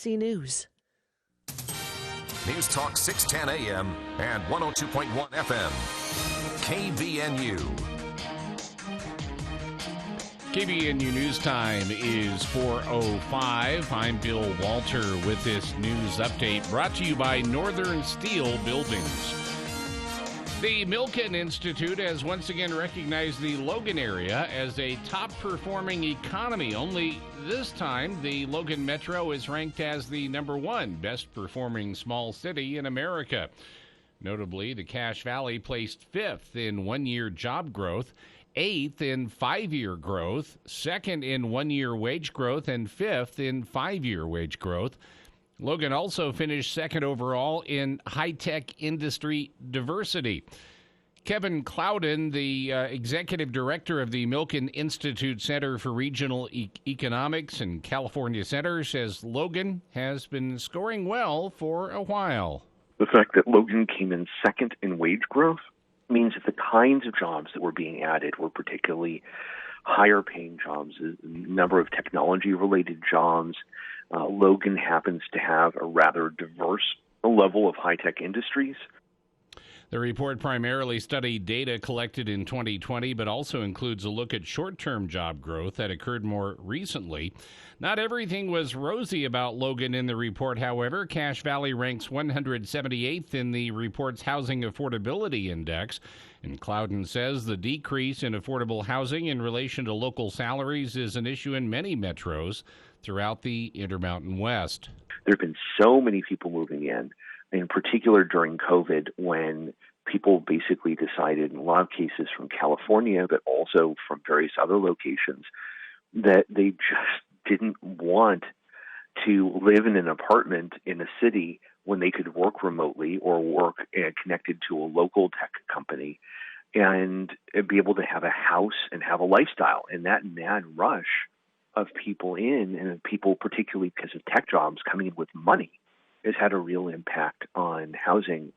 KCBC News. News Talk 610 AM and 102.1 FM. KBNU. KBNU News Time is 4:05. I'm Bill Walter with this news update brought to you by Northern Steel Buildings. The Milken Institute has once again recognized the Logan area as a top-performing economy. Only this time, the Logan Metro is ranked as the #1 best-performing small city in America. Notably, the Cache Valley placed 5th in one-year job growth, 8th in 5-year growth, 2nd in one-year wage growth, and 5th in 5-year wage growth. Logan also finished 2nd overall in high-tech industry diversity. Kevin Clouden, the executive director of the Milken Institute Center for Regional Economics and California Center, says Logan has been scoring well for a while. The fact that Logan came in 2nd in wage growth means that the kinds of jobs that were being added were particularly higher paying jobs, a number of technology-related jobs. Logan happens to have a rather diverse level of high-tech industries. The report primarily studied data collected in 2020, but also includes a look at short-term job growth that occurred more recently. Not everything was rosy about Logan in the report, however. Cache Valley ranks 178th in the report's Housing Affordability Index, and Clouden says the decrease in affordable housing in relation to local salaries is an issue in many metros throughout the Intermountain West. There have been so many people moving in particular during COVID, when people basically decided, in a lot of cases from California, but also from various other locations, that they just didn't want to live in an apartment in a city when they could work remotely or work connected to a local tech company and be able to have a house and have a lifestyle. And that mad rush of people in, and people particularly because of tech jobs coming in with money, has had a real impact on housing.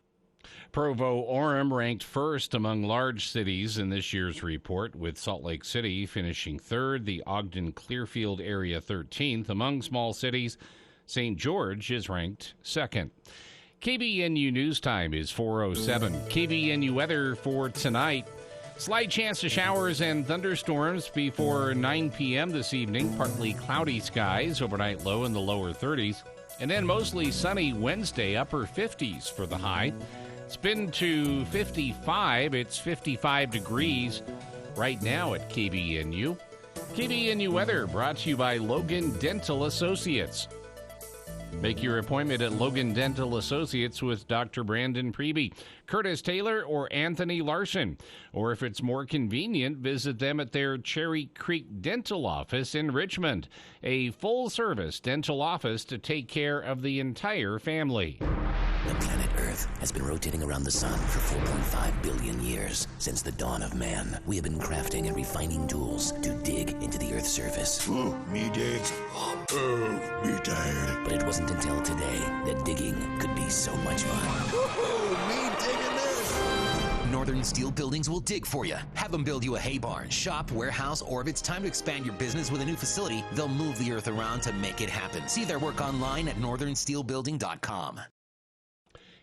Provo-Orem ranked 1st among large cities in this year's report, with Salt Lake City finishing 3rd, the Ogden-Clearfield area 13th. Among small cities, St. George is ranked 2nd. KBNU News Time is 4:07. KBNU weather for tonight. Slight chance of showers and thunderstorms before 9 p.m. this evening. Partly cloudy skies, overnight low in the lower 30s. And then mostly sunny Wednesday, upper 50s for the high. It's been to 55. It's 55 degrees right now at KBNU. KBNU weather brought to you by Logan Dental Associates. Make your appointment at Logan Dental Associates with Dr. Brandon Priebe, Curtis Taylor, or Anthony Larson. Or if it's more convenient, visit them at their Cherry Creek Dental Office in Richmond, a full-service dental office to take care of the entire family. The planet Earth has been rotating around the sun for 4.5 billion years. Since the dawn of man, we have been crafting and refining tools to dig into the Earth's surface. Ooh, me dig. Me dig. But it wasn't until today that digging could be so much fun. Me digging this. Northern Steel Buildings will dig for you. Have them build you a hay barn, shop, warehouse, or if it's time to expand your business with a new facility, they'll move the earth around to make it happen. See their work online at northernsteelbuilding.com.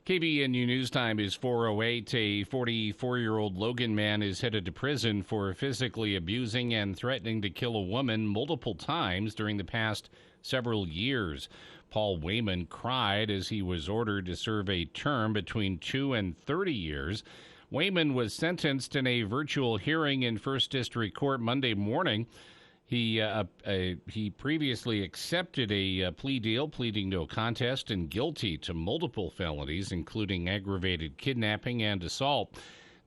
KBNU News Time is 4:08. A 44-year-old Logan man is headed to prison for physically abusing and threatening to kill a woman multiple times during the past several years. Paul Wayman cried as he was ordered to serve a term between 2 and 30 years. Wayman was sentenced in a virtual hearing in First District Court Monday morning. He previously accepted a plea deal, pleading no contest and guilty to multiple felonies, including aggravated kidnapping and assault.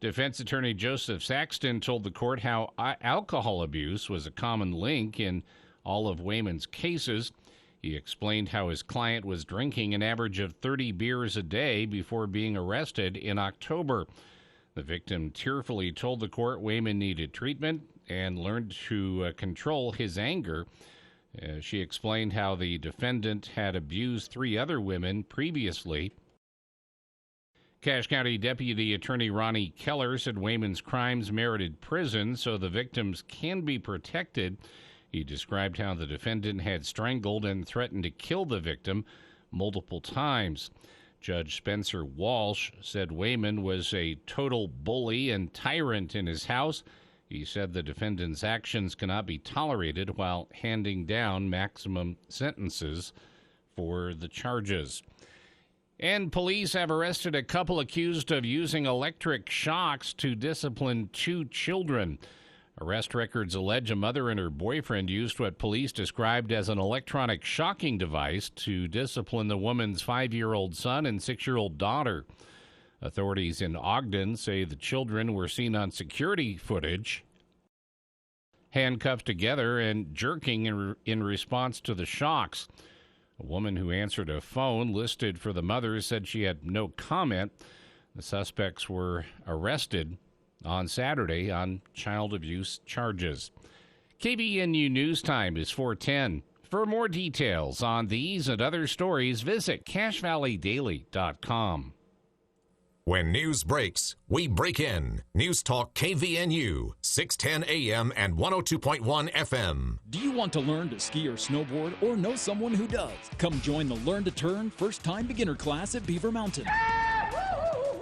Defense attorney Joseph Saxton told the court how alcohol abuse was a common link in all of Wayman's cases. He explained how his client was drinking an average of 30 beers a day before being arrested in October. The victim tearfully told the court Wayman needed treatment and learned to control his anger. She explained how the defendant had abused 3 other women previously. Cache County Deputy Attorney Ronnie Keller said Wayman's crimes merited prison so the victims can be protected. He described how the defendant had strangled and threatened to kill the victim multiple times. Judge Spencer Walsh said Wayman was a total bully and tyrant in his house. He said the defendant's actions cannot be tolerated while handing down maximum sentences for the charges. And police have arrested a couple accused of using electric shocks to discipline 2 children. Arrest records allege a mother and her boyfriend used what police described as an electronic shocking device to discipline the woman's 5-year-old son and 6-year-old daughter. Authorities in Ogden say the children were seen on security footage handcuffed together and jerking in response to the shocks. A woman who answered a phone listed for the mother said she had no comment. The suspects were arrested on Saturday on child abuse charges. KBNU News Time is 4:10. For more details on these and other stories, visit CashValleyDaily.com. When news breaks, we break in. News Talk KVNU, 610 AM and 102.1 FM. Do you want to learn to ski or snowboard or know someone who does? Come join the Learn to Turn first-time beginner class at Beaver Mountain.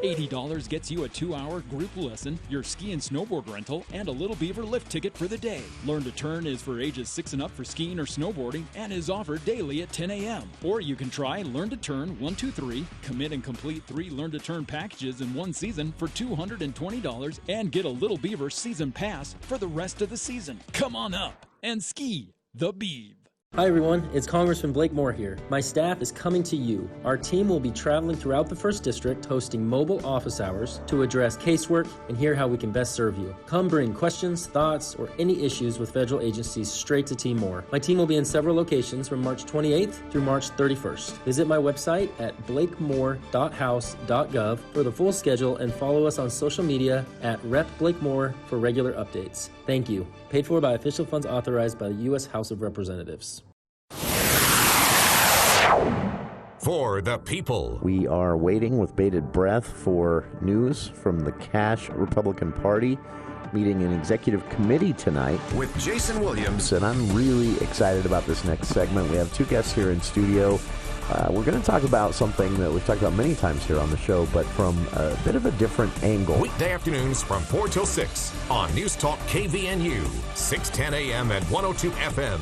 $80 gets you a 2-hour group lesson, your ski and snowboard rental, and a Little Beaver lift ticket for the day. Learn to Turn is for ages 6 and up for skiing or snowboarding and is offered daily at 10 a.m. Or you can try Learn to Turn 1, 2, 3, commit and complete 3 Learn to Turn packages in one season for $220 and get a Little Beaver season pass for the rest of the season. Come on up and ski the Beav. Hi everyone, it's Congressman Blake Moore here. My staff is coming to you. Our team will be traveling throughout the 1st District, hosting mobile office hours to address casework and hear how we can best serve you. Come bring questions, thoughts, or any issues with federal agencies straight to Team Moore. My team will be in several locations from March 28th through March 31st. Visit my website at blakemore.house.gov for the full schedule and follow us on social media at Rep. Blake Moore for regular updates. Thank you. Paid for by official funds authorized by the U.S. House of Representatives. For the people. We are waiting with bated breath for news from the Cash Republican Party meeting an executive committee tonight. With Jason Williams. And I'm really excited about this next segment. We have 2 guests here in studio. We're going to talk about something that we've talked about many times here on the show, but from a bit of a different angle. Weekday afternoons from 4 till 6 on News Talk KVNU, 610 AM and 102 FM.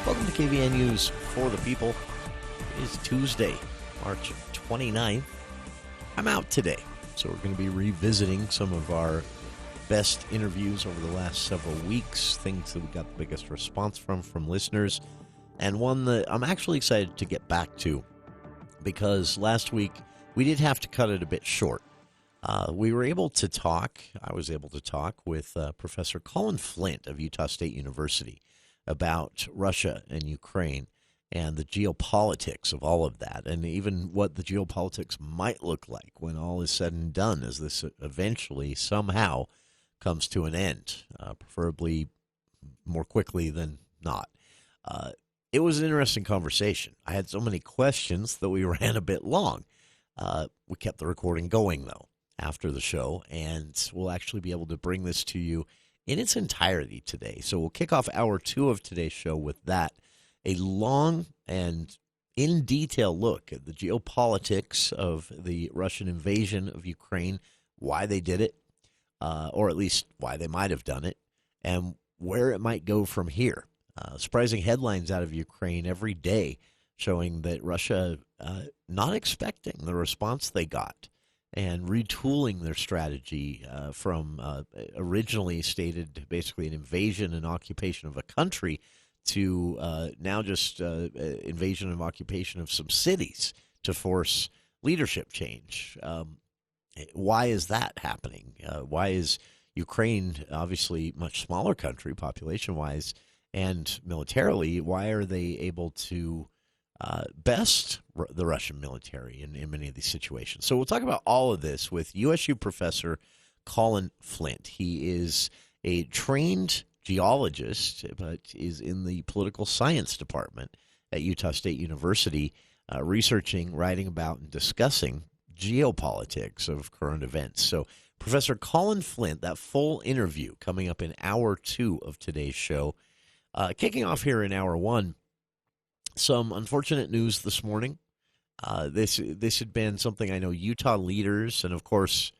Welcome to KVNU's For the People. It is Tuesday, March 29th. I'm out today, so we're going to be revisiting some of our best interviews over the last several weeks, things that we got the biggest response from listeners, and one that I'm actually excited to get back to because last week we did have to cut it a bit short. We were able to talk, I was able to talk with Professor Colin Flint of Utah State University about Russia and Ukraine and the geopolitics of all of that, and even what the geopolitics might look like when all is said and done as this eventually somehow comes to an end, preferably more quickly than not. It was an interesting conversation. I had so many questions that we ran a bit long. We kept the recording going, though, after the show, and we'll actually be able to bring this to you in its entirety today. So we'll kick off hour 2 of today's show with that, a long and in detail look at the geopolitics of the Russian invasion of Ukraine, why they did it, or at least why they might have done it, and where it might go from here. Surprising headlines out of Ukraine every day showing that Russia not expecting the response they got and retooling their strategy from originally stated basically an invasion and occupation of a country to now just invasion and occupation of some cities to force leadership change. Why is that happening? Why is Ukraine, obviously much smaller country population-wise and militarily, why are they able to best the Russian military in many of these situations? So we'll talk about all of this with USU professor Colin Flint. He is a trained geologist, but is in the political science department at Utah State University, researching, writing about, and discussing geopolitics of current events. So Professor Colin Flint, that full interview coming up in hour 2 of today's show. Kicking off here in hour 1, some unfortunate news this morning. This had been something I know Utah leaders and, of course,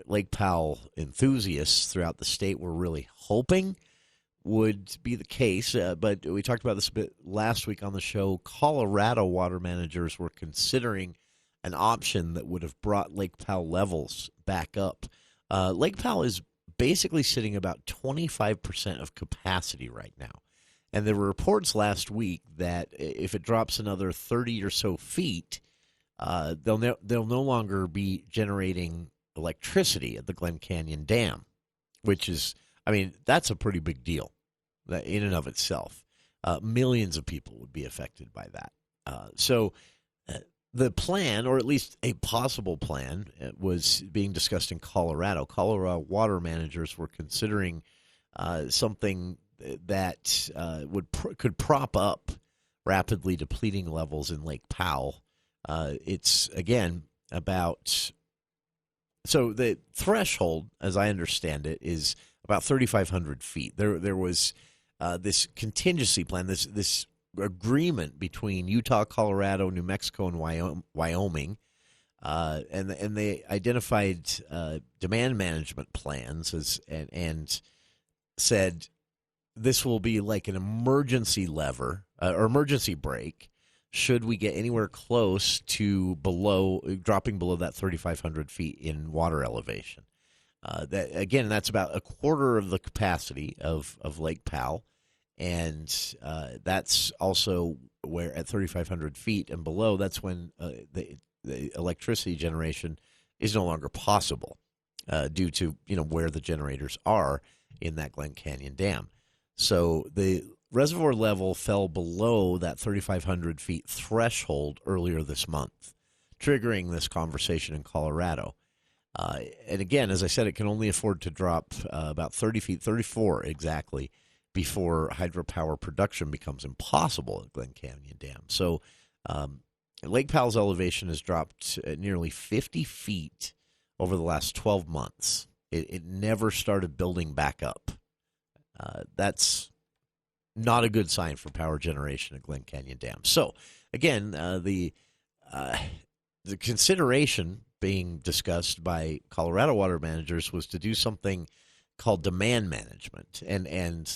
Lake Powell enthusiasts throughout the state were really hoping would be the case. But we talked about this a bit last week on the show. Colorado water managers were considering an option that would have brought Lake Powell levels back up. Lake Powell is basically sitting about 25% of capacity right now. And there were reports last week that if it drops another 30 or so feet, they'll no longer be generating electricity at the Glen Canyon Dam, which is, I mean, that's a pretty big deal in and of itself. Millions of people would be affected by that. So the plan, or at least a possible plan, was being discussed in Colorado. Colorado water managers were considering something that could prop up rapidly depleting levels in Lake Powell. It's, again, about... So the threshold, as I understand it, is about 3,500 feet. There was this contingency plan, this agreement between Utah, Colorado, New Mexico, and Wyoming, and they identified demand management plans and said this will be like an emergency lever or emergency brake should we get anywhere close to dropping below that 3,500 feet in water elevation. That's about a quarter of the capacity of Lake Powell. And that's also where at 3,500 feet and below, that's when the electricity generation is no longer possible due to where the generators are in that Glen Canyon Dam. So the reservoir level fell below that 3,500 feet threshold earlier this month, triggering this conversation in Colorado. And again, as I said, it can only afford to drop about 30 feet, 34 exactly, before hydropower production becomes impossible at Glen Canyon Dam. So Lake Powell's elevation has dropped nearly 50 feet over the last 12 months. It never started building back up. That's not a good sign for power generation at Glen Canyon Dam. So, again, the consideration being discussed by Colorado water managers was to do something called demand management. And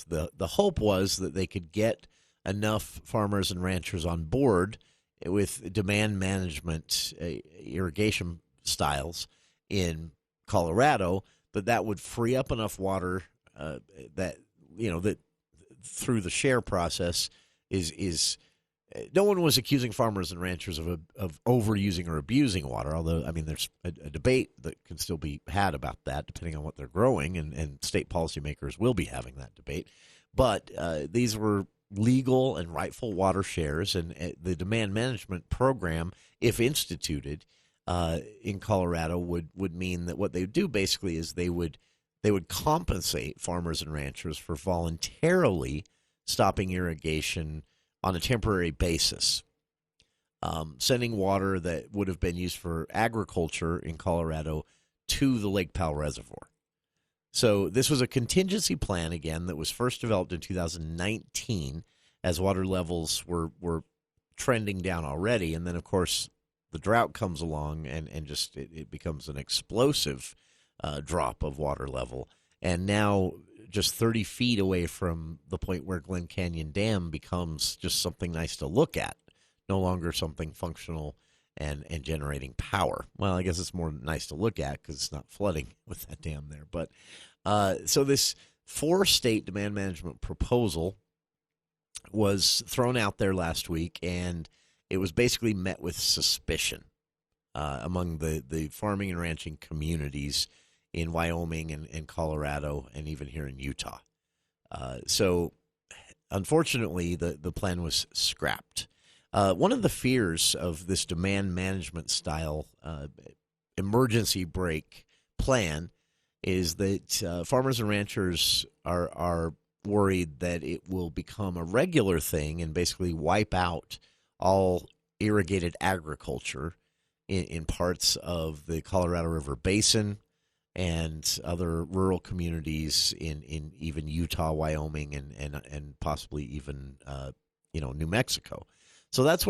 the hope was that they could get enough farmers and ranchers on board with demand management irrigation styles in Colorado, that would free up enough water that through the share process is no one was accusing farmers and ranchers of overusing or abusing water, although, I mean, there's a debate that can still be had about that depending on what they're growing, and state policymakers will be having that debate. But these were legal and rightful water shares, and the demand management program, if instituted in Colorado, would mean that what they would do basically is they would compensate farmers and ranchers for voluntarily stopping irrigation on a temporary basis, sending water that would have been used for agriculture in Colorado to the Lake Powell Reservoir. So this was a contingency plan, again, that was first developed in 2019 as water levels were trending down already. And then, of course, the drought comes along and just it becomes an explosive drop of water level. And now just 30 feet away from the point where Glen Canyon Dam becomes just something nice to look at, no longer something functional and generating power. Well, I guess it's more nice to look at because it's not flooding with that dam there. But so this 4-state demand management proposal was thrown out there last week, and it was basically met with suspicion among the farming and ranching communities in Wyoming and Colorado and even here in Utah. So, unfortunately, the plan was scrapped. One of the fears of this demand management style emergency brake plan is that farmers and ranchers are worried that it will become a regular thing and basically wipe out all irrigated agriculture in parts of the Colorado River Basin and other rural communities in even Utah, Wyoming, and possibly even New Mexico. So that's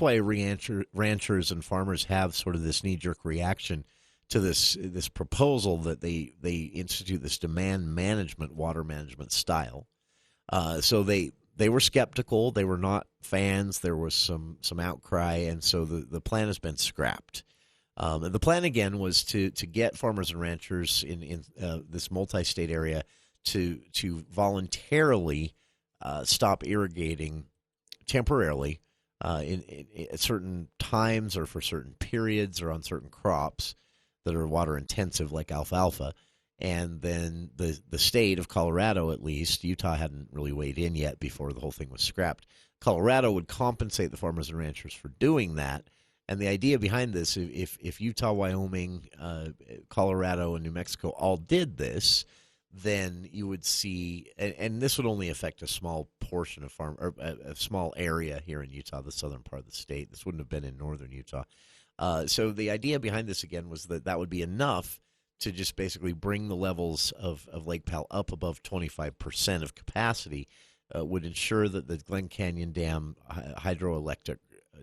why ranchers and farmers have sort of this knee-jerk reaction to this proposal that they institute this demand management, water management style. So they were skeptical. They were not fans. There was some outcry, and so the plan has been scrapped. And the plan again was to get farmers and ranchers in this multi-state area to voluntarily stop irrigating temporarily at certain times or for certain periods or on certain crops that are water intensive like alfalfa. And then the state of Colorado, at least, Utah hadn't really weighed in yet before the whole thing was scrapped. Colorado would compensate the farmers and ranchers for doing that. And the idea behind this, if Utah, Wyoming, Colorado, and New Mexico all did this, then you would see, and this would only affect a small portion of a small area here in Utah, the southern part of the state. This wouldn't have been in northern Utah. So the idea behind this, again, was that would be enough to just basically bring the levels of Lake Powell up above 25% of capacity, would ensure that the Glen Canyon Dam hydroelectric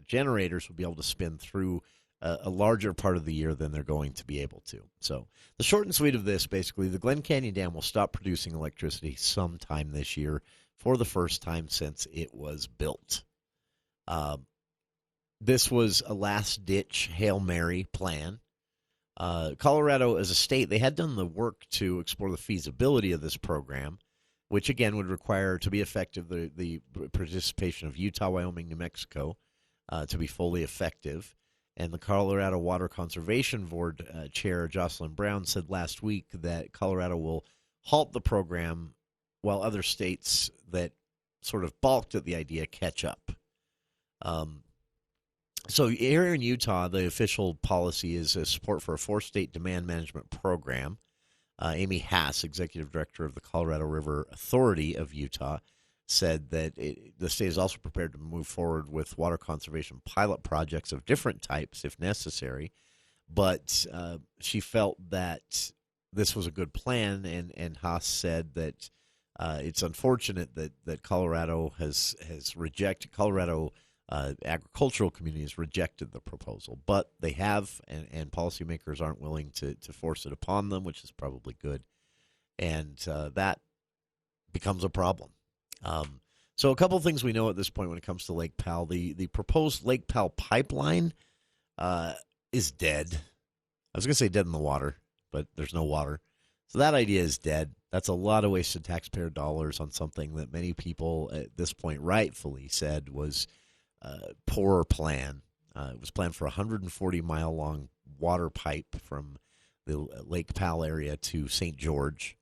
generators would be able to spin through a larger part of the year than they're going to be able to. So the short and sweet of this, basically, the Glen Canyon Dam will stop producing electricity sometime this year for the first time since it was built. This was a last-ditch Hail Mary plan. Colorado, as a state, they had done the work to explore the feasibility of this program, which, again, would require, to be effective, the participation of Utah, Wyoming, New Mexico to be fully effective. And the Colorado Water Conservation Board Chair Jocelyn Brown said last week that Colorado will halt the program while other states that sort of balked at the idea catch up. So here in Utah, the official policy is support for a 4-state demand management program. Amy Haas, executive director of the Colorado River Authority of Utah, said that the state is also prepared to move forward with water conservation pilot projects of different types if necessary. But she felt that this was a good plan, and Haas said that it's unfortunate that Colorado has rejected agricultural communities rejected the proposal, but they have, and policymakers aren't willing to force it upon them, which is probably good, and that becomes a problem. So a couple of things we know at this point when it comes to Lake Powell. The proposed Lake Powell pipeline is dead. I was going to say dead in the water, but there's no water. So that idea is dead. That's a lot of wasted taxpayer dollars on something that many people at this point rightfully said was poor plan. It was planned for a 140-mile-long water pipe from the Lake Powell area to St. George.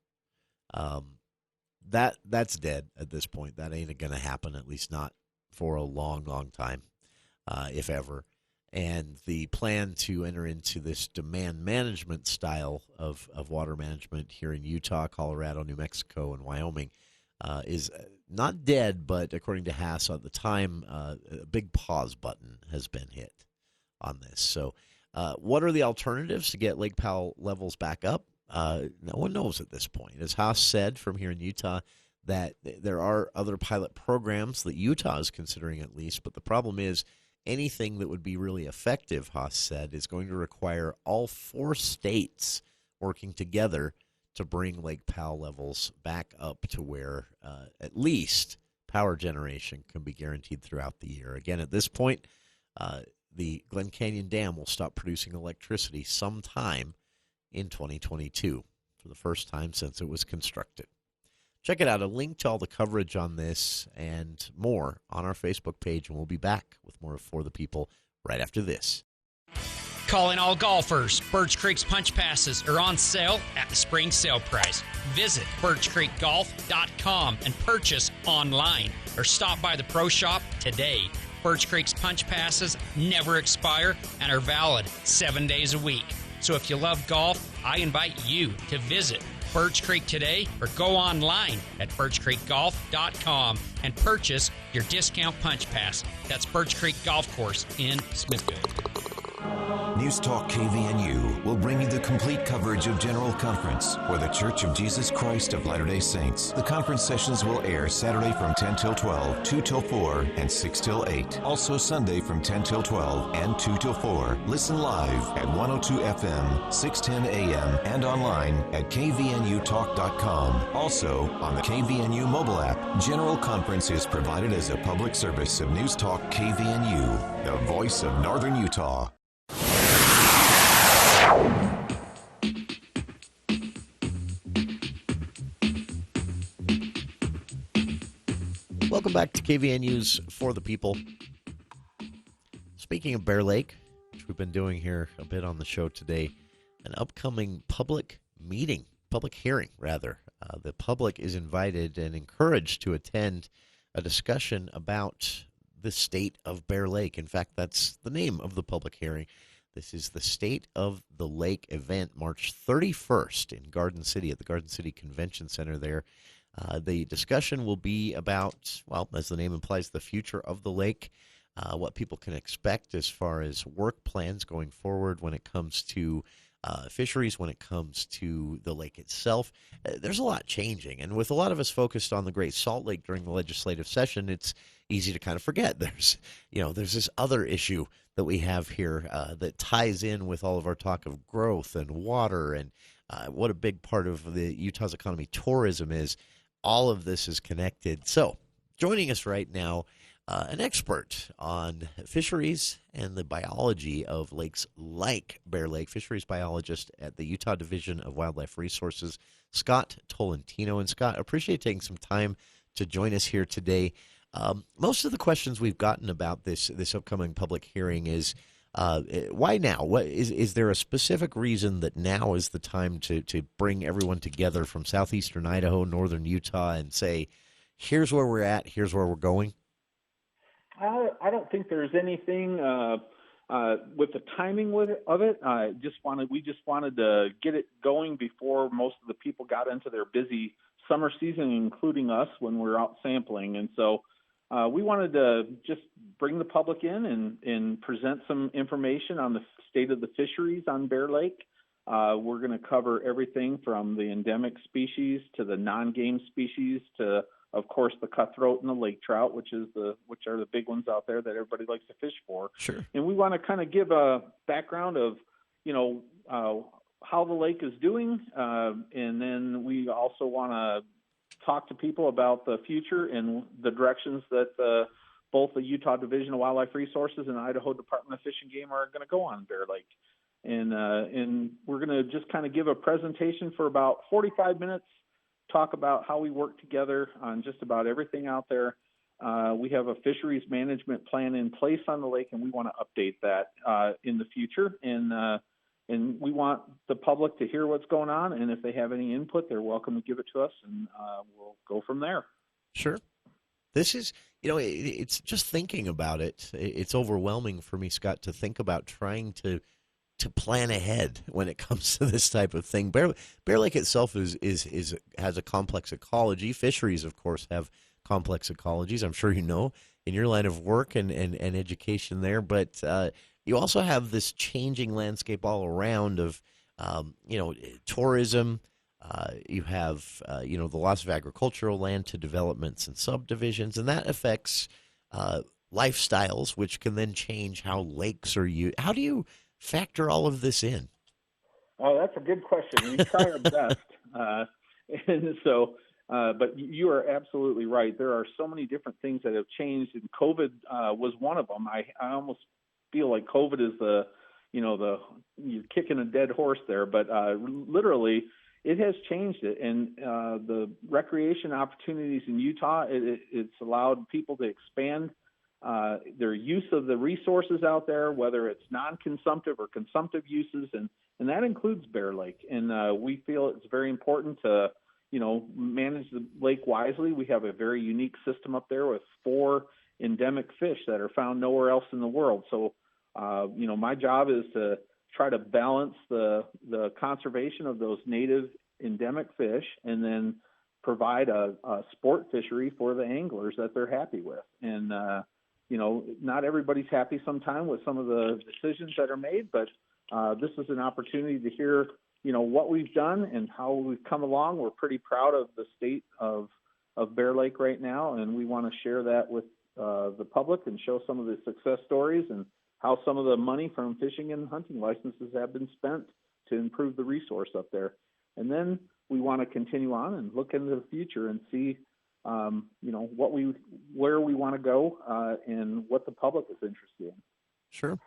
That's dead at this point. That ain't going to happen, at least not for a long, long time, if ever. And the plan to enter into this demand management style of water management here in Utah, Colorado, New Mexico, and Wyoming is not dead, but according to Haas at the time, a big pause button has been hit on this. So what are the alternatives to get Lake Powell levels back up? No one knows at this point. As Haas said from here in Utah, that there are other pilot programs that Utah is considering at least, but the problem is anything that would be really effective, Haas said, is going to require all 4 states working together to bring Lake Powell levels back up to where at least power generation can be guaranteed throughout the year. Again, at this point, the Glen Canyon Dam will stop producing electricity sometime in 2022 for the first time since it was constructed. Check it out. A link to all the coverage on this and more on our Facebook page, and we'll be back with more of For the People right after this. Calling all golfers, Birch Creek's punch passes are on sale at the spring sale price. Visit birchcreekgolf.com and purchase online or stop by the pro shop today. Birch Creek's punch passes never expire and are valid 7 days a week. So if you love golf, I invite you to visit Birch Creek today or go online at birchcreekgolf.com and purchase your discount punch pass. That's Birch Creek Golf Course in Smithfield. News Talk KVNU will bring you the complete coverage of General Conference for the Church of Jesus Christ of Latter-day Saints. The conference sessions will air Saturday from 10 till 12, 2 till 4, and 6 till 8. Also Sunday from 10 till 12 and 2 till 4. Listen live at 102 FM, 610 AM, and online at kvnutalk.com. Also on the KVNU mobile app. General Conference is provided as a public service of News Talk KVNU, the voice of Northern Utah. Welcome back to KVNU's For the People. Speaking of Bear Lake, which we've been doing here a bit on the show today, an upcoming public hearing. The public is invited and encouraged to attend a discussion about the state of Bear Lake. In fact, that's the name of the public hearing. This is the State of the Lake event, March 31st in Garden City at the Garden City Convention Center there. The discussion will be about, well, as the name implies, the future of the lake, what people can expect as far as work plans going forward when it comes to fisheries, when it comes to the lake itself. There's a lot changing, and with a lot of us focused on the Great Salt Lake during the legislative session, it's easy to kind of forget there's this other issue that we have here that ties in with all of our talk of growth and water and what a big part of the Utah's economy tourism is. All of this is connected. So joining us right now, an expert on fisheries and the biology of lakes like Bear Lake, fisheries biologist at the Utah Division of Wildlife Resources, Scott Tolentino. And Scott, I appreciate taking some time to join us here today. Most of the questions we've gotten about this upcoming public hearing is why now? What is there a specific reason that now is the time to bring everyone together from southeastern Idaho, northern Utah, and say, here's where we're at, here's where we're going? I don't think there's anything with the timing of it. We just wanted to get it going before most of the people got into their busy summer season, including us when we're out sampling. And so we wanted to just bring the public in and present some information on the state of the fisheries on Bear Lake. We're going to cover everything from the endemic species to the non-game species to, of course, the cutthroat and the lake trout, which are the big ones out there that everybody likes to fish for. Sure. And we want to kind of give a background of, how the lake is doing, and then we also want to talk to people about the future and the directions that both the Utah Division of Wildlife Resources and Idaho Department of Fish and Game are going to go on Bear Lake. And we're going to just kind of give a presentation for about 45 minutes, talk about how we work together on just about everything out there. We have a fisheries management plan in place on the lake, and we want to update that in the future. And we want the public to hear what's going on, and if they have any input, they're welcome to give it to us, and we'll go from there. Sure. This is, it's just thinking about it. It's overwhelming for me, Scott, to think about trying to plan ahead when it comes to this type of thing. Bear Lake itself has a complex ecology. Fisheries, of course, have complex ecologies. I'm sure you know in your line of work and education there, but you also have this changing landscape all around of, tourism. You have, the loss of agricultural land to developments and subdivisions, and that affects lifestyles, which can then change how lakes are used. How do you factor all of this in? Oh, that's a good question. We try our best. And so, but you are absolutely right. There are so many different things that have changed, and COVID was one of them. I almost feel like COVID is you're kicking a dead horse there, but literally it has changed it. And the recreation opportunities in Utah, it's allowed people to expand their use of the resources out there, whether it's non-consumptive or consumptive uses, and that includes Bear Lake. And we feel it's very important to, manage the lake wisely. We have a very unique system up there with 4 endemic fish that are found nowhere else in the world. So, my job is to try to balance the conservation of those native endemic fish and then provide a sport fishery for the anglers that they're happy with. And, not everybody's happy sometime with some of the decisions that are made, but this is an opportunity to hear, what we've done and how we've come along. We're pretty proud of the state of Bear Lake right now, and we want to share that with the public and show some of the success stories and how some of the money from fishing and hunting licenses have been spent to improve the resource up there. And then we want to continue on and look into the future and see, where we want to go and what the public is interested in. Sure.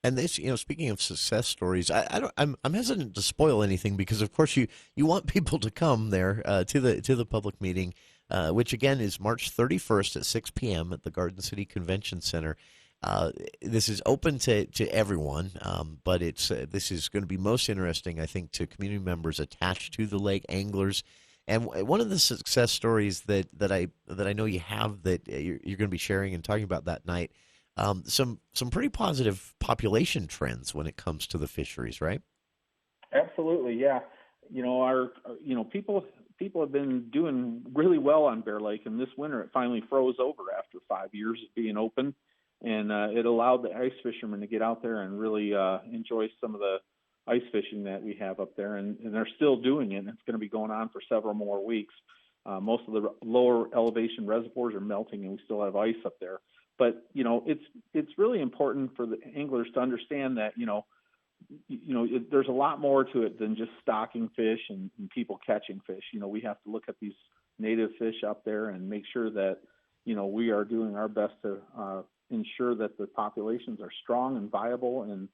And this, speaking of success stories, I'm hesitant to spoil anything because, of course, you want people to come there to the public meeting, which again is March 31st at 6 p.m. at the Garden City Convention Center. This is open to everyone, but this is going to be most interesting, I think, to community members attached to the lake, anglers. And one of the success stories that I know you have that you're going to be sharing and talking about that night, some pretty positive population trends when it comes to the fisheries, right? Absolutely, yeah. People have been doing really well on Bear Lake, and this winter it finally froze over after 5 years of being open. And it allowed the ice fishermen to get out there and really enjoy some of the ice fishing that we have up there. And they're still doing it, and it's going to be going on for several more weeks. Most of the lower elevation reservoirs are melting, and we still have ice up there. But, it's really important for the anglers to understand that, there's a lot more to it than just stocking fish and people catching fish. We have to look at these native fish up there and make sure that, we are doing our best to ensure that the populations are strong and viable and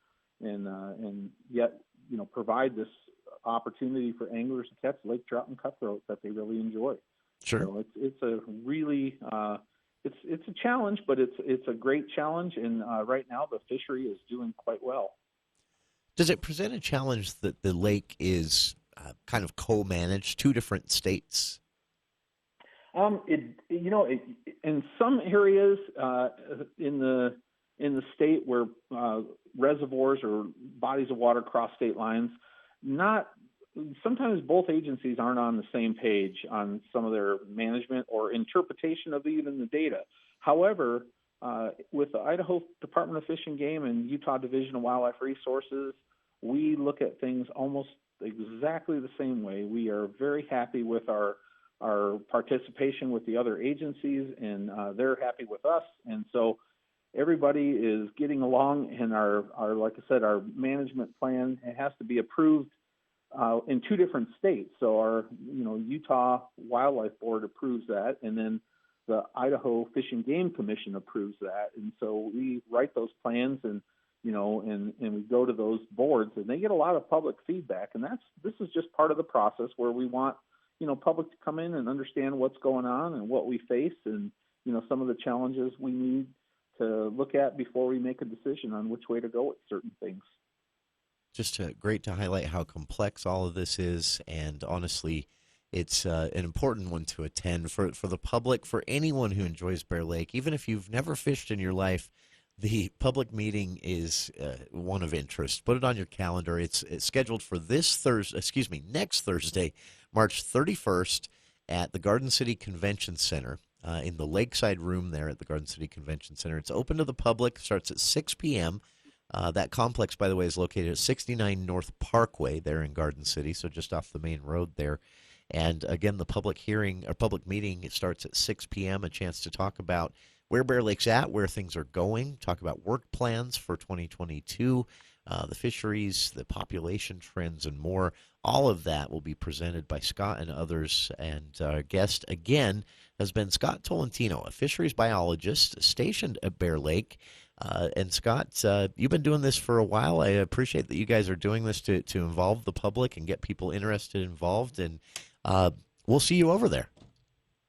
yet, provide this opportunity for anglers to catch lake trout and cutthroat that they really enjoy. Sure. It's a really, it's a challenge, but it's a great challenge. And right now the fishery is doing quite well. Does it present a challenge that the lake is kind of co-managed, two different states? In some areas in the state where reservoirs or bodies of water cross state lines, sometimes both agencies aren't on the same page on some of their management or interpretation of even the data. However, with the Idaho Department of Fish and Game and Utah Division of Wildlife Resources, we look at things almost exactly the same way. We are very happy with our participation with the other agencies, and they're happy with us. And so everybody is getting along, and our like I said, our management plan has to be approved in two different states. So our Utah Wildlife Board approves that, and then the Idaho Fish and Game Commission approves that. And so we write those plans and we go to those boards, and they get a lot of public feedback. And this is just part of the process where we want public to come in and understand what's going on and what we face and, some of the challenges we need to look at before we make a decision on which way to go with certain things. Just great to highlight how complex all of this is. And honestly, it's an important one to attend for the public, for anyone who enjoys Bear Lake. Even if you've never fished in your life, the public meeting is one of interest. Put it on your calendar. It's scheduled for next Thursday, March 31st at the Garden City Convention Center in the Lakeside Room there at the Garden City Convention Center. It's open to the public, starts at 6 p.m. That complex, by the way, is located at 69 North Parkway there in Garden City, so just off the main road there. And again, the public meeting, it starts at 6 p.m., a chance to talk about where Bear Lake's at, where things are going, talk about work plans for 2022, the fisheries, the population trends, and more. All of that will be presented by Scott and others. And our guest, again, has been Scott Tolentino, a fisheries biologist stationed at Bear Lake. And Scott, you've been doing this for a while. I appreciate that you guys are doing this to involve the public and get people interested, involved. And we'll see you over there.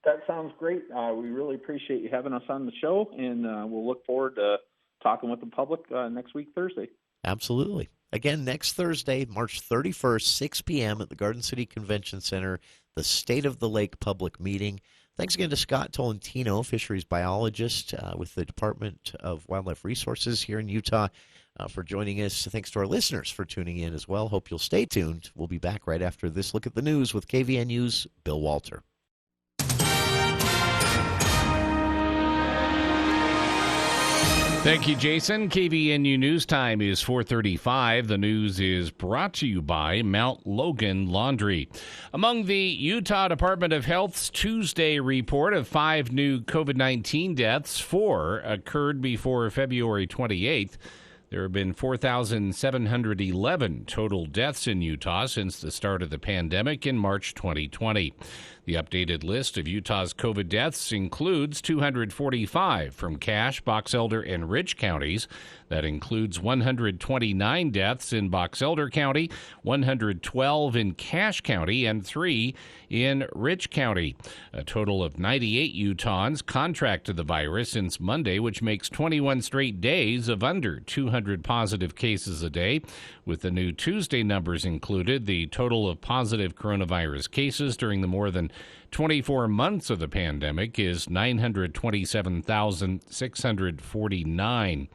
That sounds great. We really appreciate you having us on the show, and we'll look forward to talking with the public next week, Thursday. Absolutely. Again, next Thursday, March 31st, 6 p.m. at the Garden City Convention Center, the State of the Lake public meeting. Thanks again to Scott Tolentino, fisheries biologist with the Department of Wildlife Resources here in Utah. for joining us. Thanks to our listeners for tuning in as well. Hope you'll stay tuned. We'll be back right after this look at the news with KVNU's Bill Walter. Thank you, Jason. KVNU News Time is 4:35. The news is brought to you by Mount Logan Laundry. Among the Utah Department of Health's Tuesday report of 5 new COVID-19 deaths, 4 occurred before February 28th. There have been 4,711 total deaths in Utah since the start of the pandemic in March 2020. The updated list of Utah's COVID deaths includes 245 from Cache, Box Elder, and Rich counties. That includes 129 deaths in Box Elder County, 112 in Cache County, and 3 in Rich County. A total of 98 Utahns contracted the virus since Monday, which makes 21 straight days of under 200 positive cases a day. With the new Tuesday numbers included, the total of positive coronavirus cases during the more than 24 months of the pandemic is 927,649.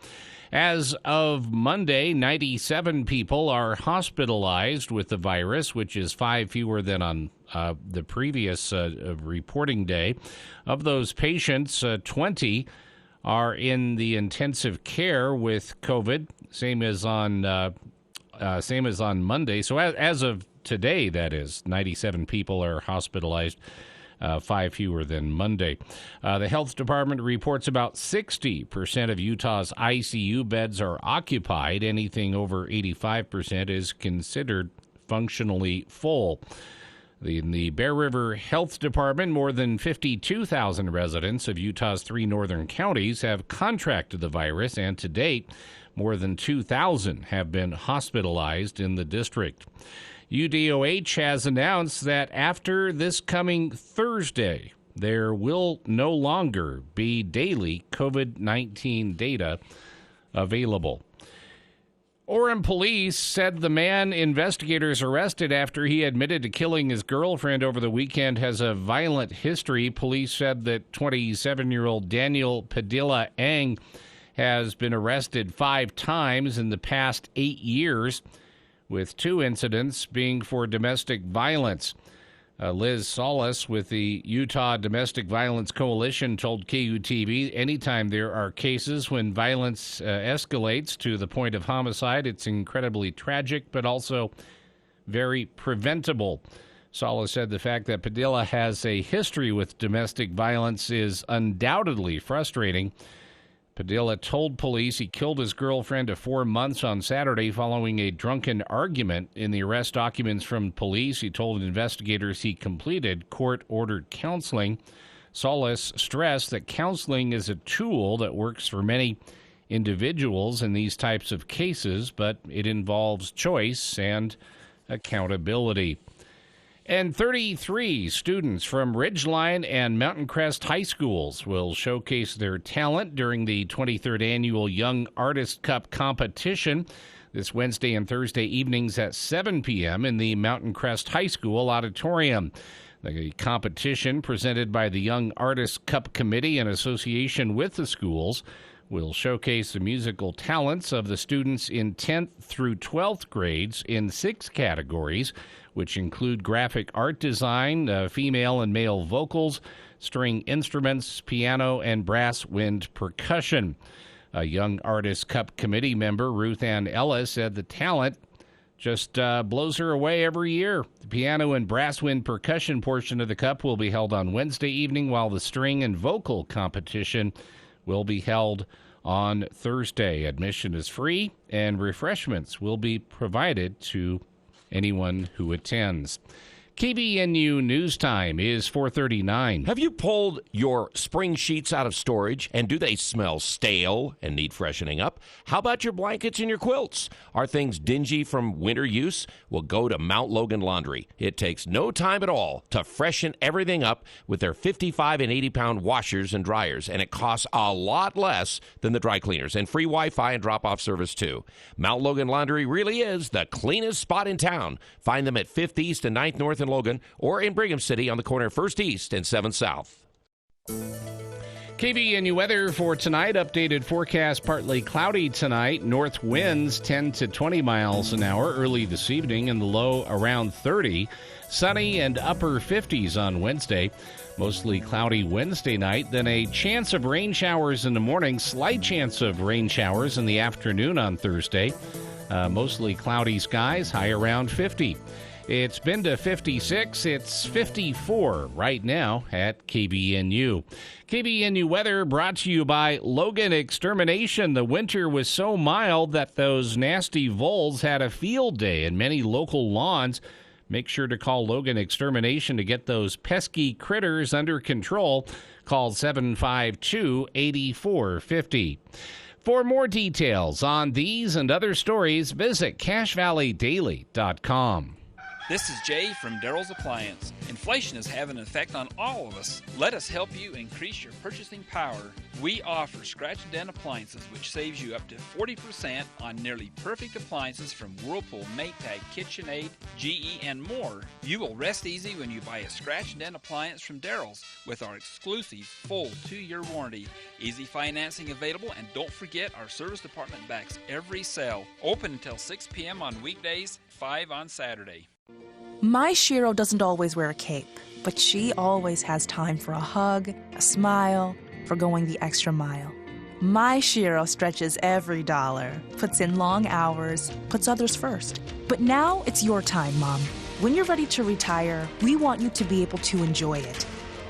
As of Monday, 97 people are hospitalized with the virus, which is 5 fewer than on the previous reporting day. Of those patients, 20 are in the intensive care with COVID, same as on Monday. So as of today, that is, 97 people are hospitalized. 5 fewer than Monday. The health department reports about 60% of Utah's ICU beds are occupied. Anything over 85% is considered functionally full. In the Bear River Health Department, more than 52,000 residents of Utah's 3 northern counties have contracted the virus, and to date, more than 2,000 have been hospitalized in the district. UDOH has announced that after this coming Thursday, there will no longer be daily COVID-19 data available. Orem police said the man investigators arrested after he admitted to killing his girlfriend over the weekend has a violent history. Police said that 27-year-old Daniel Padilla Ang has been arrested 5 times in the past 8 years, with 2 incidents being for domestic violence. Liz Solis with the Utah Domestic Violence Coalition told KUTV, anytime there are cases when violence escalates to the point of homicide, it's incredibly tragic, but also very preventable. Solis said the fact that Padilla has a history with domestic violence is undoubtedly frustrating. Padilla told police he killed his girlfriend of 4 months on Saturday following a drunken argument. In the arrest documents from police, he told investigators he completed court-ordered counseling. Solis stressed that counseling is a tool that works for many individuals in these types of cases, but it involves choice and accountability. And 33 students from Ridgeline and Mountain Crest High Schools will showcase their talent during the 23rd Annual Young Artist Cup competition this Wednesday and Thursday evenings at 7 p.m. in the Mountain Crest High School auditorium. The competition, presented by the Young Artist Cup Committee in association with the schools, will showcase the musical talents of the students in 10th through 12th grades in 6 categories, which include graphic art design, female and male vocals, string instruments, piano, and brass wind percussion. A Young Artist Cup Committee member, Ruth Ann Ellis, said the talent just blows her away every year. The piano and brass wind percussion portion of the cup will be held on Wednesday evening, while the string and vocal competition will be held on Thursday. Admission is free, and refreshments will be provided to anyone who attends. KBNU News Time is 4:39. Have you pulled your spring sheets out of storage, and do they smell stale and need freshening up? How about your blankets and your quilts? Are things dingy from winter use? Well, go to Mount Logan Laundry. It takes no time at all to freshen everything up with their 55 and 80-pound washers and dryers, and it costs a lot less than the dry cleaners, and free Wi-Fi and drop-off service, too. Mount Logan Laundry really is the cleanest spot in town. Find them at 5th East and 9th North in Logan, or in Brigham City on the corner of 1st East and 7th South. KBNU weather for tonight. Updated forecast, partly cloudy tonight. North winds 10 to 20 miles an hour early this evening, and the low around 30. Sunny and upper 50s on Wednesday. Mostly cloudy Wednesday night. Then a chance of rain showers in the morning. Slight chance of rain showers in the afternoon on Thursday. Mostly cloudy skies, high around 50. It's been to 56. It's 54 right now at KBNU. KBNU weather brought to you by Logan Extermination. The winter was so mild that those nasty voles had a field day in many local lawns. Make sure to call Logan Extermination to get those pesky critters under control. Call 752-8450. For more details on these and other stories, visit CashValleyDaily.com. This is Jay from Daryl's Appliance. Inflation is having an effect on all of us. Let us help you increase your purchasing power. We offer scratch and dent appliances, which saves you up to 40% on nearly perfect appliances from Whirlpool, Maytag, KitchenAid, GE, and more. You will rest easy when you buy a scratch and dent appliance from Daryl's with our exclusive full 2-year warranty. Easy financing available, and don't forget our service department backs every sale. Open until 6 p.m. on weekdays, 5 on Saturday. My Shiro doesn't always wear a cape, but she always has time for a hug, a smile, for going the extra mile. My Shiro stretches every dollar, puts in long hours, puts others first. But now it's your time, Mom. When you're ready to retire, we want you to be able to enjoy it.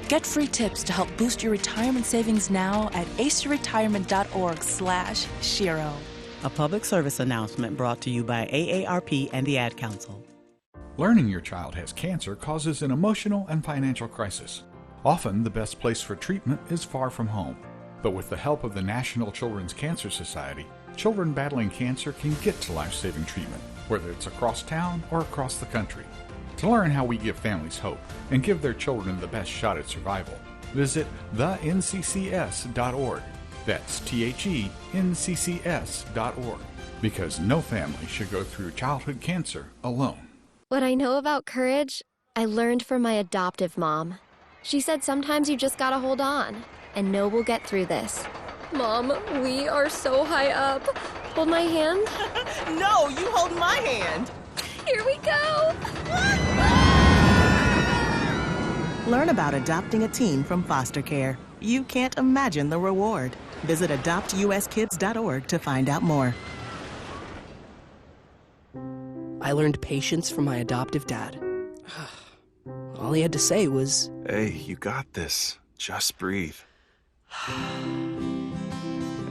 Get free tips to help boost your retirement savings now at aceyourretirement.org/Shiro. A public service announcement brought to you by AARP and the Ad Council. Learning your child has cancer causes an emotional and financial crisis. Often, the best place for treatment is far from home. But with the help of the National Children's Cancer Society, children battling cancer can get to life-saving treatment, whether it's across town or across the country. To learn how we give families hope and give their children the best shot at survival, visit thenccs.org. That's THENCCS.org. Because no family should go through childhood cancer alone. What I know about courage, I learned from my adoptive mom. She said sometimes you just gotta hold on and know we'll get through this. Mom, we are so high up. Hold my hand. No, you hold my hand. Here we go. Learn about adopting a teen from foster care. You can't imagine the reward. Visit adoptuskids.org to find out more. I learned patience from my adoptive dad. All he had to say was, "Hey, you got this. Just breathe."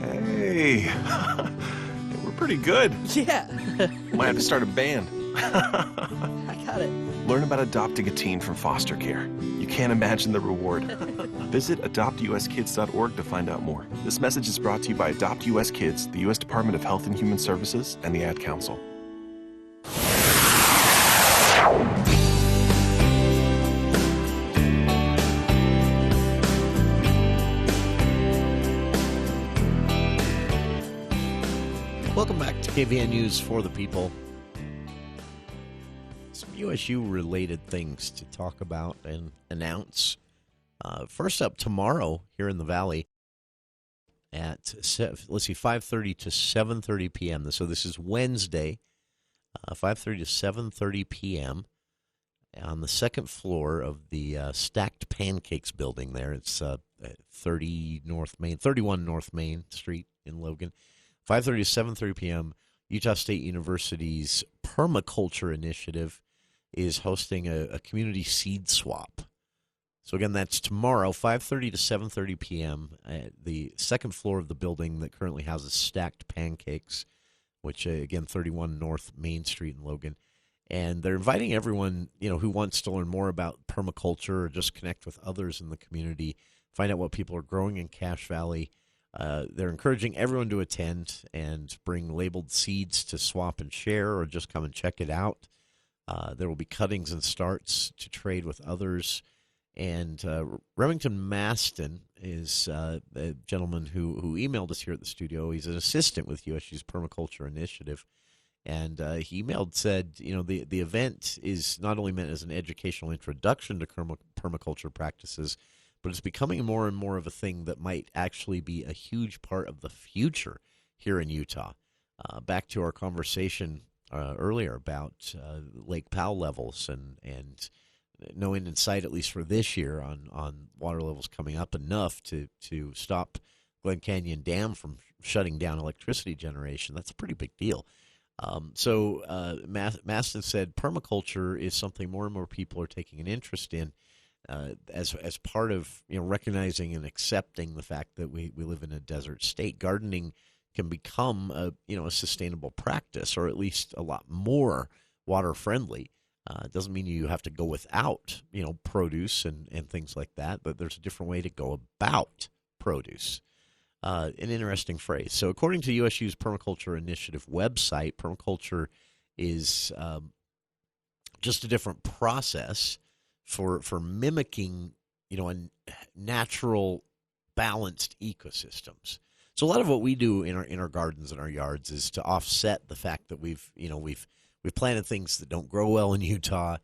Hey, we're pretty good. Yeah. Might have to start a band. I got it. Learn about adopting a teen from foster care. You can't imagine the reward. Visit adoptuskids.org to find out more. This message is brought to you by Adopt US Kids, the U.S. Department of Health and Human Services, and the Ad Council. Welcome back to KVN News for the People. Some USU-related things to talk about and announce. First up, tomorrow here in the Valley at, 5:30 to 7:30 p.m. So this is Wednesday, 5:30 to 7:30 p.m. on the second floor of the Stacked Pancakes building there. It's 31 North Main Street in Logan. 5:30 to 7:30 p.m., Utah State University's Permaculture Initiative is hosting a community seed swap. So again, that's tomorrow, 5:30 to 7:30 p.m. at the second floor of the building that currently houses Stacked Pancakes, which, again, 31 North Main Street in Logan. And they're inviting everyone, who wants to learn more about permaculture or just connect with others in the community, find out what people are growing in Cache Valley. They're encouraging everyone to attend and bring labeled seeds to swap and share, or just come and check it out. There will be cuttings and starts to trade with others. And Remington Maston is a gentleman who emailed us here at the studio. He's an assistant with USU's Permaculture Initiative. And he emailed, said, the event is not only meant as an educational introduction to permaculture practices, but it's becoming more and more of a thing that might actually be a huge part of the future here in Utah. Back to our conversation earlier about Lake Powell levels and knowing in sight, at least for this year, on water levels coming up enough to stop Glen Canyon Dam from shutting down electricity generation. That's a pretty big deal. So Mastin said permaculture is something more and more people are taking an interest in as part of recognizing and accepting the fact that we live in a desert state. Gardening can become a sustainable practice, or at least a lot more water friendly. It doesn't mean you have to go without produce and things like that, but there's a different way to go about produce. An interesting phrase. So according to USU's Permaculture Initiative website, permaculture is just a different process for mimicking a natural balanced ecosystems. So a lot of what we do in our gardens and our yards is to offset the fact that we've planted things that don't grow well in Utah.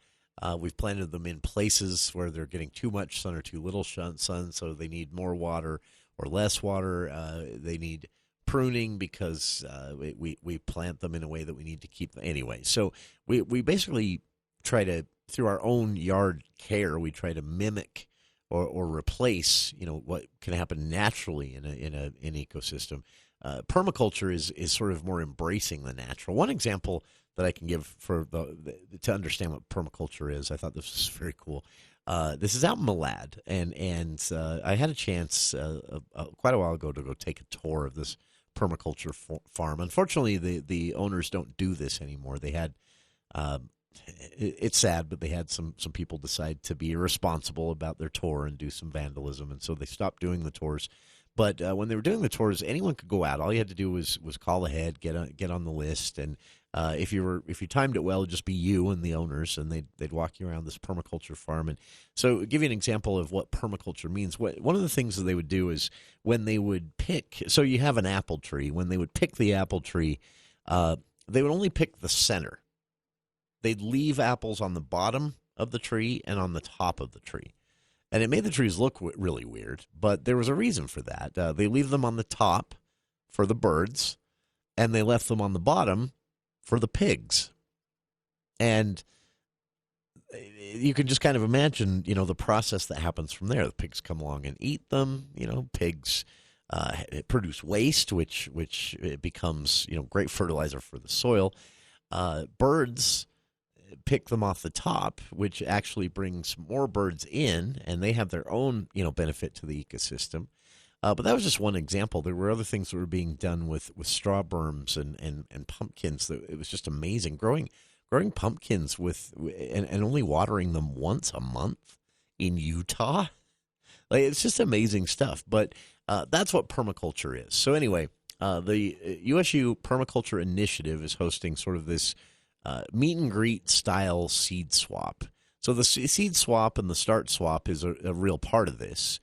We've planted them in places where they're getting too much sun or too little sun, so they need more water or less water. They need pruning because we plant them in a way that we need to keep them. Anyway, so we basically try to, through our own yard care, we try to mimic or replace what can happen naturally in an ecosystem. Permaculture is sort of more embracing the natural. One example that I can give to understand what permaculture is, I thought this was very cool. This is out in Malad, and I had a chance quite a while ago to go take a tour of this permaculture farm. Unfortunately, the owners don't do this anymore. They had, it's sad, but they had some people decide to be irresponsible about their tour and do some vandalism, and so they stopped doing the tours. But when they were doing the tours, anyone could go out. All you had to do was call ahead, get on the list, and if you timed it well, it'd just be you and the owners, and they'd walk you around this permaculture farm. And so, I'll give you an example of what permaculture means. One of the things that they would do is when they would pick. So you have an apple tree. When they would pick the apple tree, they would only pick the center. They'd leave apples on the bottom of the tree and on the top of the tree. And it made the trees look really weird, but there was a reason for that. They leave them on the top for the birds, and they left them on the bottom for the pigs. And you can just kind of imagine, the process that happens from there. The pigs come along and eat them. Pigs produce waste, which it becomes, great fertilizer for the soil. Birds pick them off the top, which actually brings more birds in, and they have their own, benefit to the ecosystem. But that was just one example. There were other things that were being done with straw berms and pumpkins. It was just amazing. Growing pumpkins and only watering them once a month in Utah. It's just amazing stuff. But that's what permaculture is. So anyway, the USU Permaculture Initiative is hosting sort of this meet and greet style seed swap. So the seed swap and the start swap is a real part of this.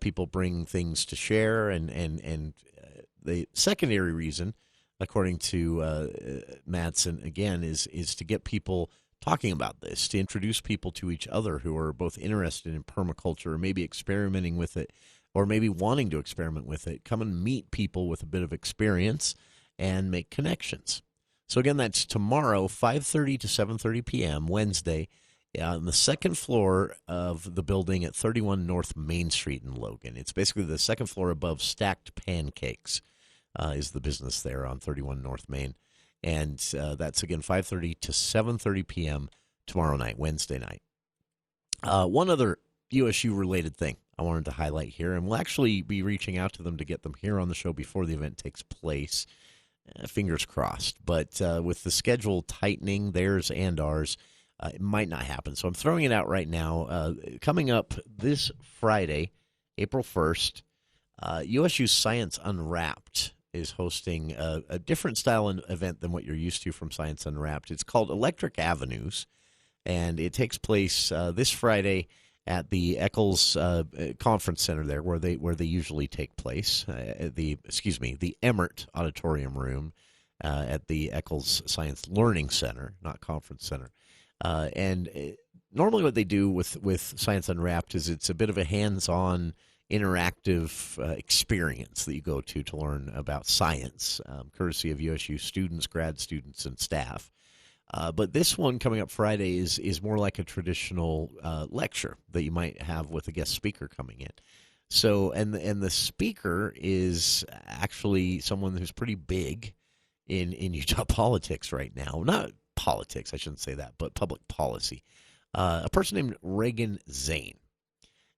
People bring things to share, and the secondary reason, according to Madsen, again, is to get people talking about this, to introduce people to each other who are both interested in permaculture or maybe experimenting with it or maybe wanting to experiment with it. Come and meet people with a bit of experience and make connections. So again, that's tomorrow, 5:30 to 7:30 p.m., Wednesday, on the second floor of the building at 31 North Main Street in Logan. It's basically the second floor above Stacked Pancakes is the business there on 31 North Main. And that's, again, 5:30 to 7:30 p.m. tomorrow night, Wednesday night. One other USU-related thing I wanted to highlight here, and we'll actually be reaching out to them to get them here on the show before the event takes place. Fingers crossed. But with the schedule tightening, theirs and ours, it might not happen. So I'm throwing it out right now. Coming up this Friday, April 1st, USU Science Unwrapped is hosting a different style event than what you're used to from Science Unwrapped. It's called Electric Avenues, and it takes place this Friday at the Eccles Conference Center there, where they usually take place. The Emmert Auditorium Room at the Eccles Science Learning Center, not Conference Center. And normally what they do with Science Unwrapped is it's a bit of a hands-on, interactive experience that you go to learn about science, courtesy of USU students, grad students, and staff. But this one coming up Friday is more like a traditional lecture that you might have with a guest speaker coming in. So, and the speaker is actually someone who's pretty big in Utah politics right now. Not politics, I shouldn't say that, but public policy. A person named Reagan Zane.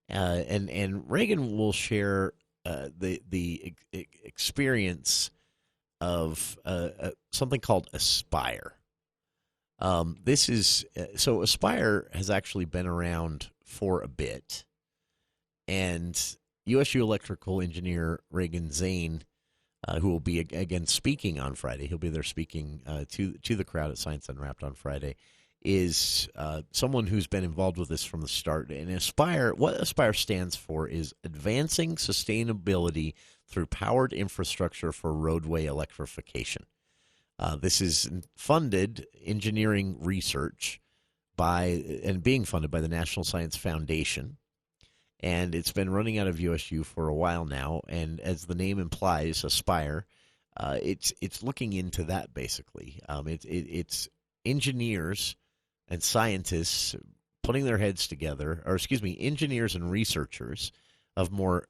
And Reagan will share the experience of something called Aspire. This is so Aspire has actually been around for a bit, and USU electrical engineer Reagan Zane, who will be again speaking on Friday, he'll be there speaking to the crowd at Science Unwrapped on Friday, is someone who's been involved with this from the start. And Aspire, what Aspire stands for is Advancing Sustainability Through Powered Infrastructure for Roadway Electrification. This is funded engineering research being funded by the National Science Foundation, and it's been running out of USU for a while now. And as the name implies, Aspire, it's looking into that basically. It's engineers and scientists putting their heads together, engineers and researchers of more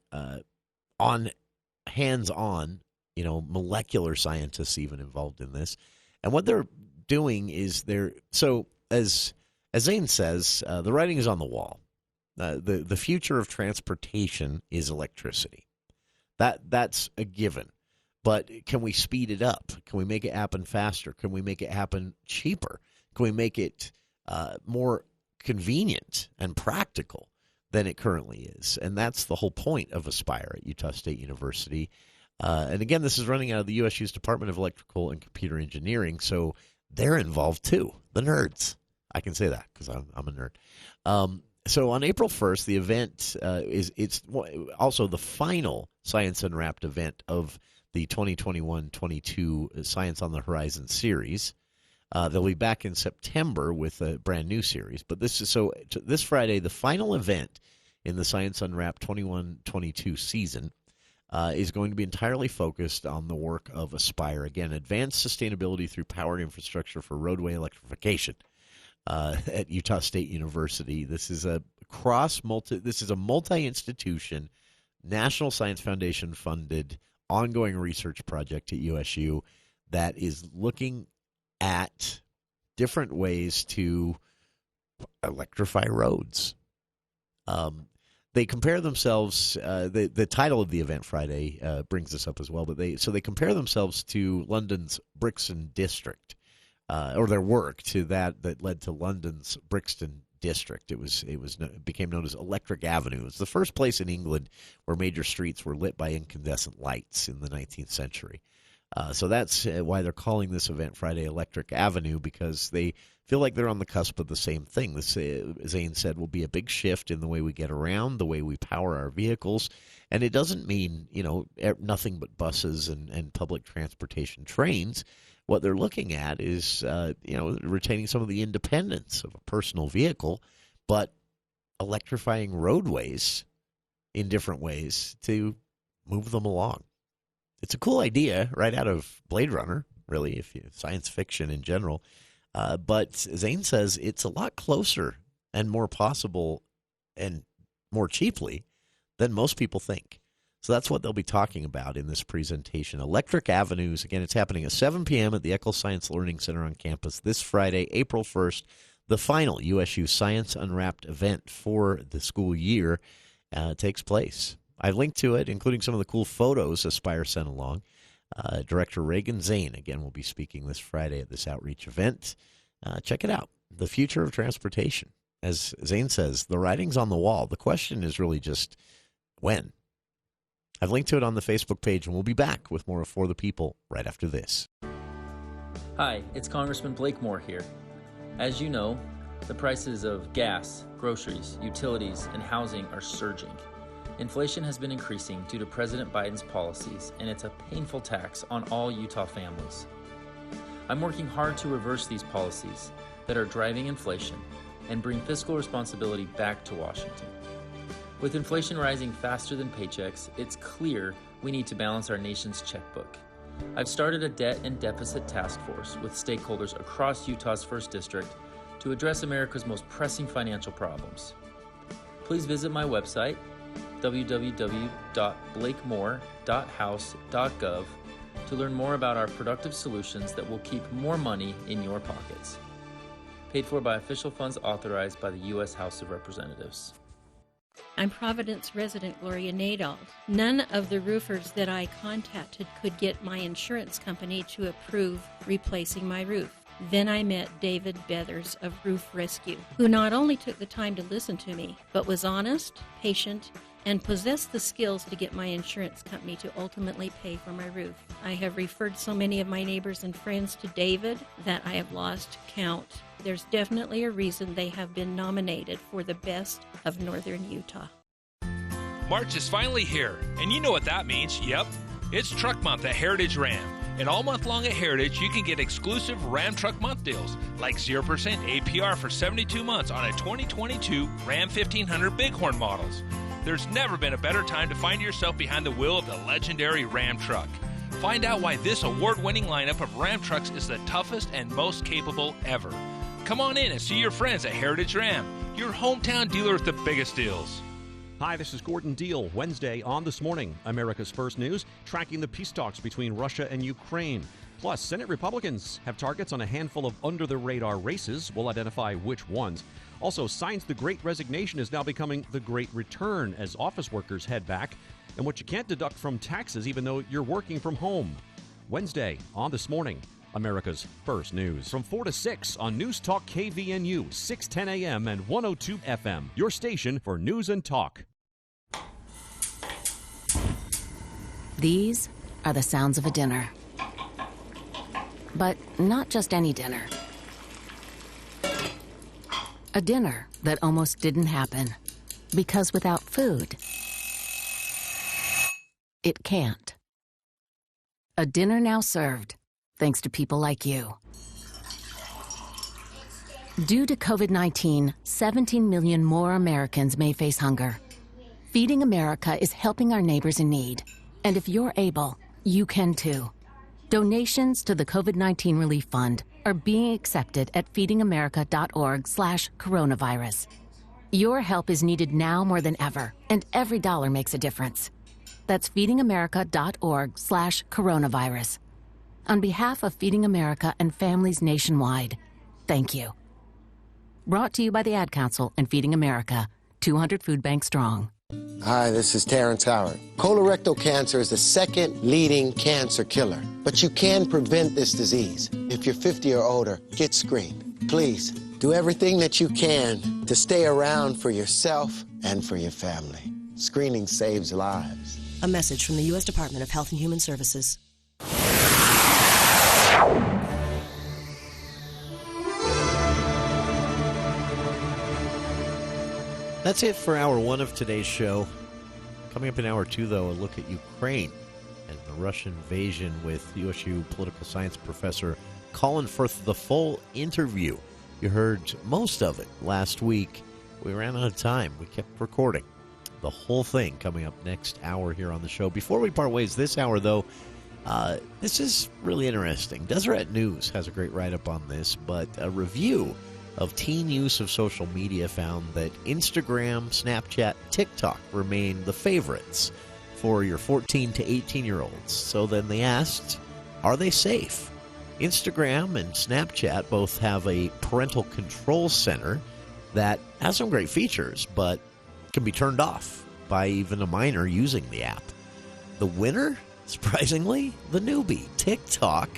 hands-on, molecular scientists even involved in this. And what they're doing is as Zane says, the writing is on the wall. The future of transportation is electricity. That's a given. But can we speed it up? Can we make it happen faster? Can we make it happen cheaper? Can we make it more convenient and practical than it currently is? And that's the whole point of Aspire at Utah State University. And again, this is running out of the USU's Department of Electrical and Computer Engineering, so they're involved too, the nerds. I can say that because I'm a nerd. So on April 1st, the event it's also the final Science Unwrapped event of the 2021-22 Science on the Horizon series. They'll be back in September with a brand new series. But this Friday, the final event in the Science Unwrapped 21-22 season is going to be entirely focused on the work of Aspire. Again, advanced sustainability through powered infrastructure for roadway electrification at Utah State University. This is a multi-institution, National Science Foundation funded ongoing research project at USU that is looking at different ways to electrify roads. They compare themselves. The title of the event Friday brings this up as well. But they compare themselves to London's Brixton district, or their work to that led to London's Brixton district. It became known as Electric Avenue. It was the first place in England where major streets were lit by incandescent lights in the 19th century. So that's why they're calling this event Friday Electric Avenue, because they feel like they're on the cusp of the same thing. This, Zane said, will be a big shift in the way we get around, the way we power our vehicles. And it doesn't mean, nothing but buses and public transportation trains. What they're looking at is, retaining some of the independence of a personal vehicle, but electrifying roadways in different ways to move them along. It's a cool idea right out of Blade Runner, really, science fiction in general. But Zane says it's a lot closer and more possible and more cheaply than most people think. So that's what they'll be talking about in this presentation. Electric Avenues, again, it's happening at 7 p.m. at the Eccles Science Learning Center on campus this Friday, April 1st, the final USU Science Unwrapped event for the school year takes place. I've linked to it, including some of the cool photos Aspire sent along. Director Reagan Zane, again, will be speaking this Friday at this outreach event. Check it out. The future of transportation. As Zane says, the writing's on the wall. The question is really just when. I've linked to it on the Facebook page, and we'll be back with more of For the People right after this. Hi, it's Congressman Blake Moore here. As you know, the prices of gas, groceries, utilities, and housing are surging. Inflation has been increasing due to President Biden's policies, and it's a painful tax on all Utah families. I'm working hard to reverse these policies that are driving inflation and bring fiscal responsibility back to Washington. With inflation rising faster than paychecks, it's clear we need to balance our nation's checkbook. I've started a debt and deficit task force with stakeholders across Utah's 1st District to address America's most pressing financial problems. Please visit my website, www.blakemore.house.gov, to learn more about our productive solutions that will keep more money in your pockets. Paid for by official funds authorized by the U.S. House of Representatives. I'm Providence resident Gloria Nadal. None of the roofers that I contacted could get my insurance company to approve replacing my roof. Then I met David Beathers of Roof Rescue, who not only took the time to listen to me, but was honest, patient, and possessed the skills to get my insurance company to ultimately pay for my roof. I have referred so many of my neighbors and friends to David that I have lost count. There's definitely a reason they have been nominated for the best of Northern Utah. March is finally here, and you know what that means. Yep, it's Truck Month at Heritage Ram. And all month long at Heritage, you can get exclusive Ram Truck Month deals, like 0% APR for 72 months on a 2022 Ram 1500 Bighorn models. There's never been a better time to find yourself behind the wheel of the legendary Ram truck. Find out why this award-winning lineup of Ram trucks is the toughest and most capable ever. Come on in and see your friends at Heritage Ram, your hometown dealer with the biggest deals. Hi, this is Gordon Deal. Wednesday on This Morning, America's First News, tracking the peace talks between Russia and Ukraine. Plus, Senate Republicans have targets on a handful of under-the-radar races. We'll identify which ones. Also, signs the Great Resignation is now becoming the Great Return as office workers head back, and what you can't deduct from taxes even though you're working from home. Wednesday on This Morning, America's First News. From 4 to 6 on News Talk KVNU, 610 AM and 102 FM. Your station for news and talk. These are the sounds of a dinner. But not just any dinner. A dinner that almost didn't happen. Because without food, it can't. A dinner now served, thanks to people like you. Due to COVID-19, 17 million more Americans may face hunger. Feeding America is helping our neighbors in need. And if you're able, you can too. Donations to the COVID-19 Relief Fund are being accepted at feedingamerica.org/coronavirus. Your help is needed now more than ever, and every dollar makes a difference. That's feedingamerica.org/coronavirus. On behalf of Feeding America and families nationwide, thank you. Brought to you by the Ad Council and Feeding America, 200 Food Bank strong. Hi, this is Terrence Howard. Colorectal cancer is the second leading cancer killer, but you can prevent this disease. If you're 50 or older, get screened. Please, do everything that you can to stay around for yourself and for your family. Screening saves lives. A message from the U.S. Department of Health and Human Services. That's it for hour one of today's show. Coming up in hour two, though, a look at Ukraine and the Russian invasion with USU political science professor Colin Firth. The full interview, you heard most of it last week. We ran out of time. We kept recording. The whole thing coming up next hour here on the show. Before we part ways this hour, though, this is really interesting. Deseret News has a great write-up on this, but a review of teen use of social media found that Instagram, Snapchat, TikTok remain the favorites for your 14 to 18-year-olds. So then they asked, are they safe? Instagram and Snapchat both have a parental control center that has some great features, but can be turned off by even a minor using the app. The winner, surprisingly, the newbie. TikTok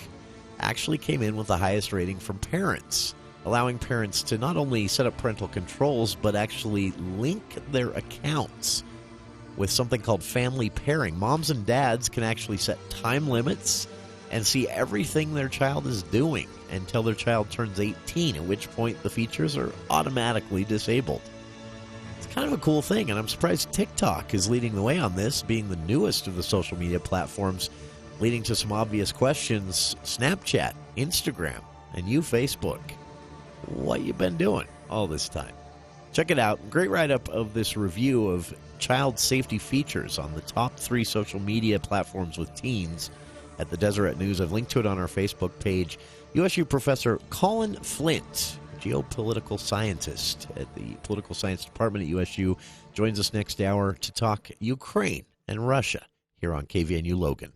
actually came in with the highest rating from parents, allowing parents to not only set up parental controls, but actually link their accounts with something called family pairing. Moms and dads can actually set time limits and see everything their child is doing until their child turns 18, at which point the features are automatically disabled. It's kind of a cool thing, and I'm surprised TikTok is leading the way on this, being the newest of the social media platforms, leading to some obvious questions. Snapchat, Instagram, and you, Facebook. What you been doing? all this time. Check it out. Great write-up of this review of child safety features on the top 3 social media platforms with teens at the Deseret News. I've linked to it on our Facebook page. USU professor Colin Flint, geopolitical scientist at the Political Science Department at USU, joins us next hour to talk Ukraine and Russia here on KVNU Logan.